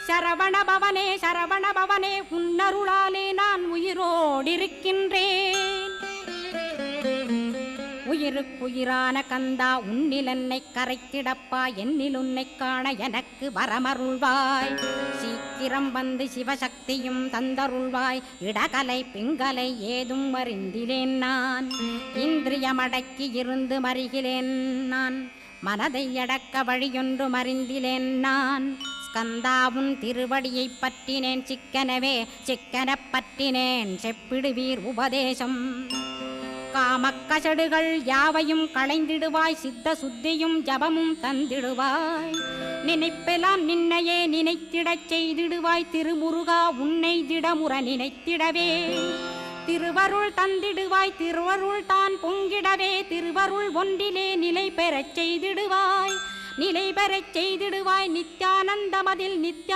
சரவணபவனே சரவணபவனே உன்னருளாலே நான் உயிரோடிருக்கின்றேன். உயிருக்குயிரான கந்தா உன்னில் என்னை கரைத்திடப்பா, என்னில் உன்னை காண எனக்கு வரமருள்வாய். சீக்கிரம் வந்து சிவசக்தியும் தந்தருள்வாய். இடகலை பிங்கலை ஏதும் அறிந்திலேன் நான். இந்திரியமடக்கி இருந்து மறிகிலேன் நான். மனதை அடக்க வழியொன்று மறிந்திலேன் நான். ஸ்கந்தாவும் திருவடியை பற்றினேன் சிக்கனவே சிக்கனப் பற்றினேன். செப்பிடுவீர் உபதேசம். காமக்கசடுகள் யாவையும் களைந்திடுவாய். சித்த சுத்தியும் ஜபமும் தந்திடுவாய். நினைப்பெல்லாம் நின்னையே நினைத்திடச் செய்திடுவாய். திருமுருகா உன்னை திடமுற நினைத்திடவே திருவருள் தந்திடுவாய். திருவருள் தான் பொங்கிடவே திருவருள் ஒன்றிலே நிலை பெறச் செய்திடுவாய். நிலை பெறச் செய்திடுவாய். நித்யானந்தமதில் நித்யா